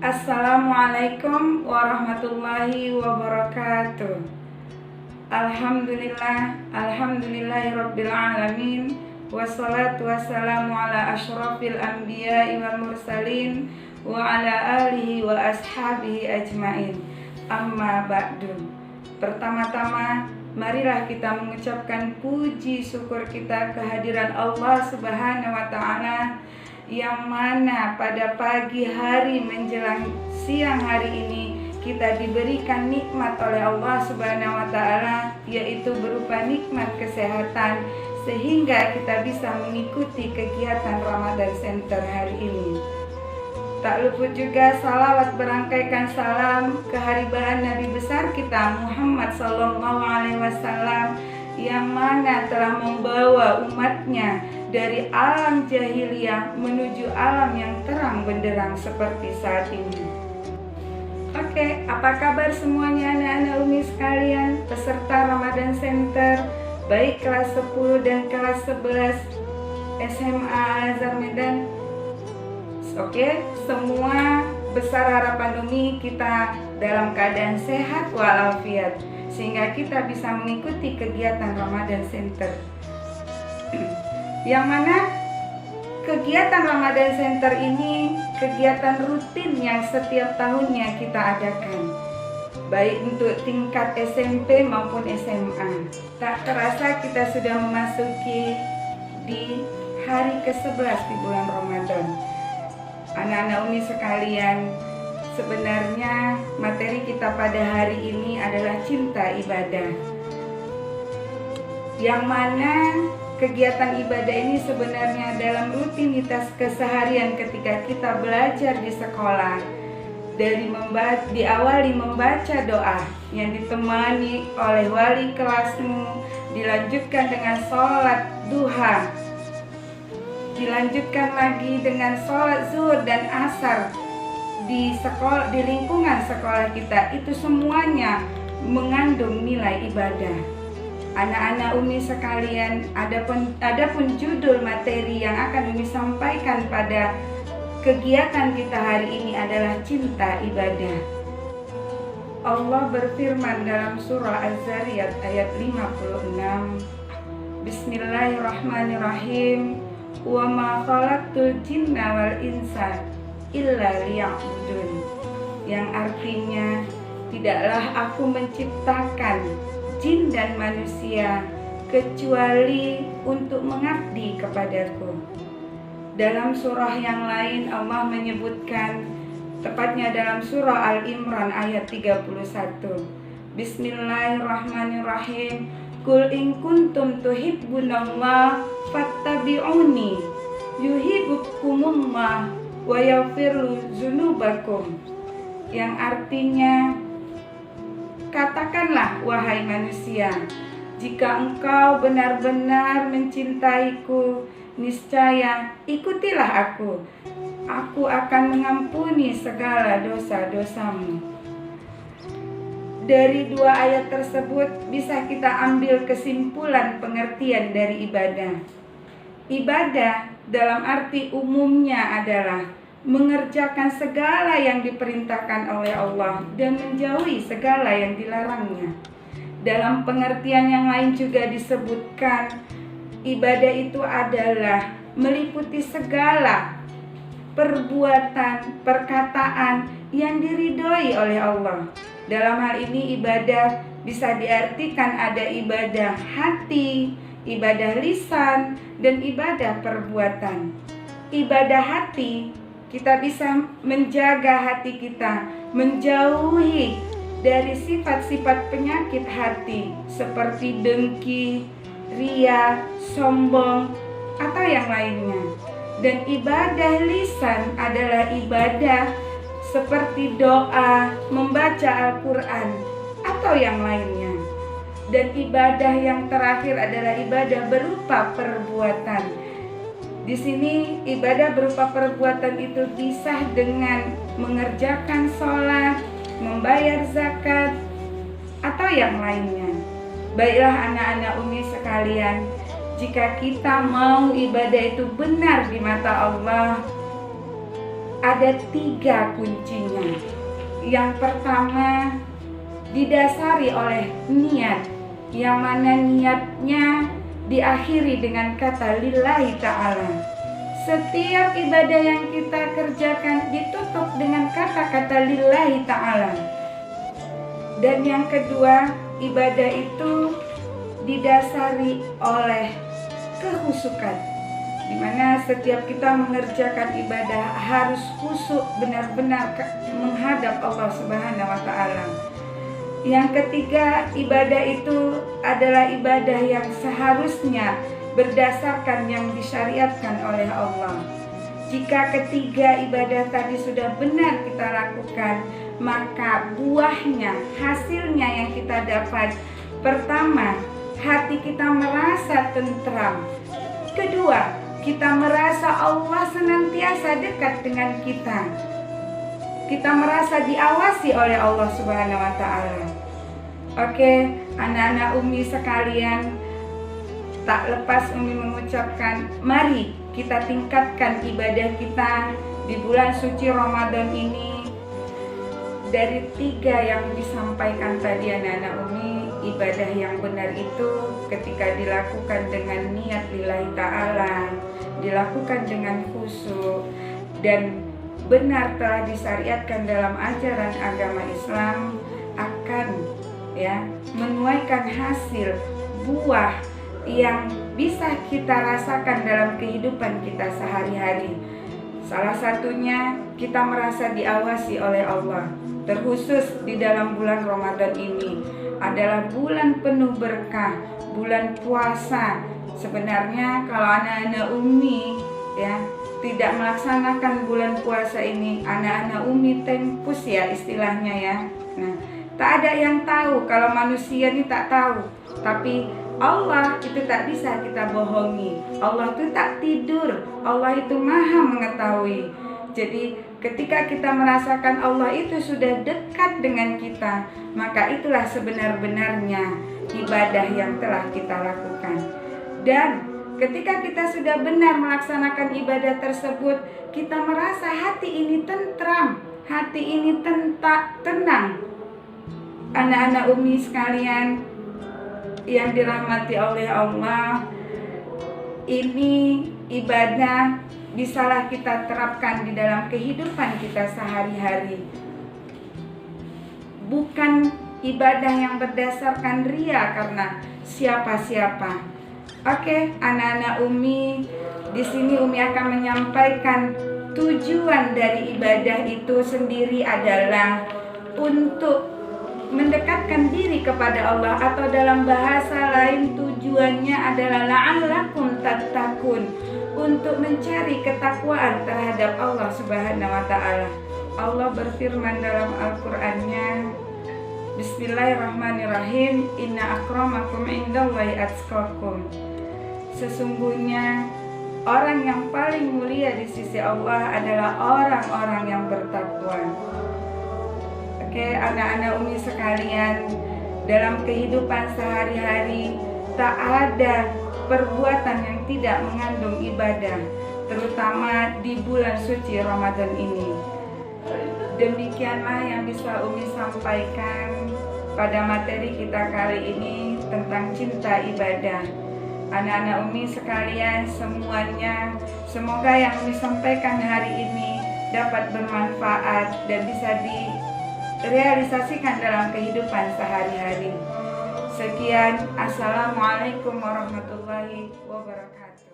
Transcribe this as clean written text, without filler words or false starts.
Assalamualaikum warahmatullahi wabarakatuh. Alhamdulillahirabbil alamin. Wassalatu wassalamu ala asyrafil anbiya'i wal mursalin wa ala alihi wa ashabihi ajmain. Amma ba'du. Pertama-tama, marilah kita mengucapkan puji syukur kita kehadiran Allah Subhanahu wa taala, yang mana pada pagi hari menjelang siang hari ini kita diberikan nikmat oleh Allah Subhanahu wa taala, yaitu berupa nikmat kesehatan, sehingga kita bisa mengikuti kegiatan Ramadan Center hari ini. Tak luput juga salawat berangkaikan salam kehariban Nabi besar kita Muhammad SAW, yang mana telah membawa umatnya dari alam jahiliyah menuju alam yang terang benderang seperti saat ini. Oke, apa kabar semuanya anak-anak Umi sekalian, peserta Ramadan Center, baik kelas 10 dan kelas 11 SMA Al-Azhar Medan? Oke, semua besar harapan Umi kita dalam keadaan sehat walafiat, sehingga kita bisa mengikuti kegiatan Ramadan Center. Yang mana kegiatan Ramadan Center ini kegiatan rutin yang setiap tahunnya kita adakan, baik untuk tingkat SMP maupun SMA. Tak terasa kita sudah memasuki di hari ke-11 di bulan Ramadan. Anak-anak Umi sekalian, sebenarnya materi kita pada hari ini adalah cinta ibadah, yang mana kegiatan ibadah ini sebenarnya dalam rutinitas keseharian ketika kita belajar di sekolah, diawali membaca doa yang ditemani oleh wali kelasmu, dilanjutkan dengan sholat duha, dilanjutkan lagi dengan sholat zuhur dan asar di sekolah, di lingkungan sekolah kita. Itu semuanya mengandung nilai ibadah. Anak-anak Umi sekalian, adapun judul materi yang akan Umi sampaikan pada kegiatan kita hari ini adalah cinta ibadah. Allah berfirman dalam surah Az-Zariyat ayat 56, Bismillahirrahmanirrahim, wa ma khalaqtul jinna wal insa illa liya'budun, yang artinya, tidaklah aku menciptakan jin dan manusia kecuali untuk mengabdi kepadaku. Dalam surah yang lain Allah menyebutkan, tepatnya dalam surah Al-Imran ayat 31, Bismillahirrahmanirrahim, Qul in kuntum tuhibbunallah fattabi'uni yuhibbukumullah wa yaghfir dzunubakum, yang artinya, katakanlah wahai manusia, jika engkau benar-benar mencintaiku, niscaya ikutilah aku. Aku akan mengampuni segala dosa-dosamu. Dari dua ayat tersebut bisa kita ambil kesimpulan pengertian dari ibadah. Ibadah dalam arti umumnya adalah mengerjakan segala yang diperintahkan oleh Allah dan menjauhi segala yang dilarangnya. Dalam pengertian yang lain juga disebutkan, ibadah itu adalah meliputi segala perbuatan, perkataan yang diridhoi oleh Allah. Dalam hal ini ibadah bisa diartikan ada ibadah hati, ibadah lisan, dan ibadah perbuatan. Ibadah hati, kita bisa menjaga hati kita, menjauhi dari sifat-sifat penyakit hati seperti dengki, ria, sombong, atau yang lainnya. Dan ibadah lisan adalah ibadah seperti doa, membaca Al-Quran, atau yang lainnya. Dan ibadah yang terakhir adalah ibadah berupa perbuatan. Di sini ibadah berupa perbuatan itu bisa dengan mengerjakan sholat, membayar zakat, atau yang lainnya. Baiklah anak-anak Umi sekalian, jika kita mau ibadah itu benar di mata Allah, ada 3 kuncinya. Yang pertama, didasari oleh niat, yang mana niatnya diakhiri dengan kata lillahi ta'ala. Setiap ibadah yang kita kerjakan ditutup dengan kata-kata lillahi ta'ala. Dan yang kedua, ibadah itu didasari oleh kehusukan, di mana setiap kita mengerjakan ibadah harus khusyuk benar-benar menghadap Allah Subhanahu wa Ta'ala. Yang ketiga, ibadah itu adalah ibadah yang seharusnya berdasarkan yang disyariatkan oleh Allah. Jika ketiga ibadah tadi sudah benar kita lakukan, maka buahnya, hasilnya yang kita dapat, pertama, hati kita merasa tentram. Kedua, kita merasa Allah senantiasa dekat dengan kita. Kita merasa diawasi oleh Allah Subhanahu wa Ta'ala. Oke, anak-anak Umi sekalian, tak lepas Umi mengucapkan, mari kita tingkatkan ibadah kita di bulan suci Ramadan ini. Dari 3 yang disampaikan tadi anak-anak Umi, ibadah yang benar itu ketika dilakukan dengan niat lillahi ta'ala, dilakukan dengan khusyuk, dan benar telah disyariatkan dalam ajaran agama Islam, akan menuaikan hasil buah yang bisa kita rasakan dalam kehidupan kita sehari-hari. Salah satunya kita merasa diawasi oleh Allah. Terkhusus di dalam bulan Ramadan ini adalah bulan penuh berkah, bulan puasa. Sebenarnya kalau anak-anak Umi tidak melaksanakan bulan puasa ini, anak-anak Umi tempus istilahnya ya. Nah, tak ada yang tahu, kalau manusia ini tak tahu, tapi Allah itu tak bisa kita bohongi. Allah itu tak tidur, Allah itu maha mengetahui. Jadi ketika kita merasakan Allah itu sudah dekat dengan kita, maka itulah sebenar-benarnya ibadah yang telah kita lakukan. Dan ketika kita sudah benar melaksanakan ibadah tersebut, kita merasa hati ini tentram, hati ini tenang. Anak-anak Umi sekalian yang dirahmati oleh Allah, ini ibadah bisalah kita terapkan di dalam kehidupan kita sehari-hari. Bukan ibadah yang berdasarkan ria karena siapa-siapa. Oke, anak-anak Umi, di sini Umi akan menyampaikan tujuan dari ibadah itu sendiri adalah untuk mendekatkan diri kepada Allah, atau dalam bahasa lain tujuannya adalah la'allakum tattaqun, untuk mencari ketakwaan terhadap Allah Subhanahu wa Ta'ala. Allah berfirman dalam Al-Qur'annya, Bismillahirrahmanirrahim, Inna akramakum indallahi atqakum. Sesungguhnya orang yang paling mulia di sisi Allah adalah orang-orang yang bertakwa. Oke, anak-anak Umi sekalian, dalam kehidupan sehari-hari tak ada perbuatan yang tidak mengandung ibadah, terutama di bulan suci Ramadan ini. Demikianlah yang bisa Umi sampaikan pada materi kita kali ini tentang cinta ibadah. Anak-anak Umi sekalian semuanya, semoga yang Umi sampaikan hari ini dapat bermanfaat dan bisa direalisasikan dalam kehidupan sehari-hari. Sekian, Assalamualaikum warahmatullahi wabarakatuh.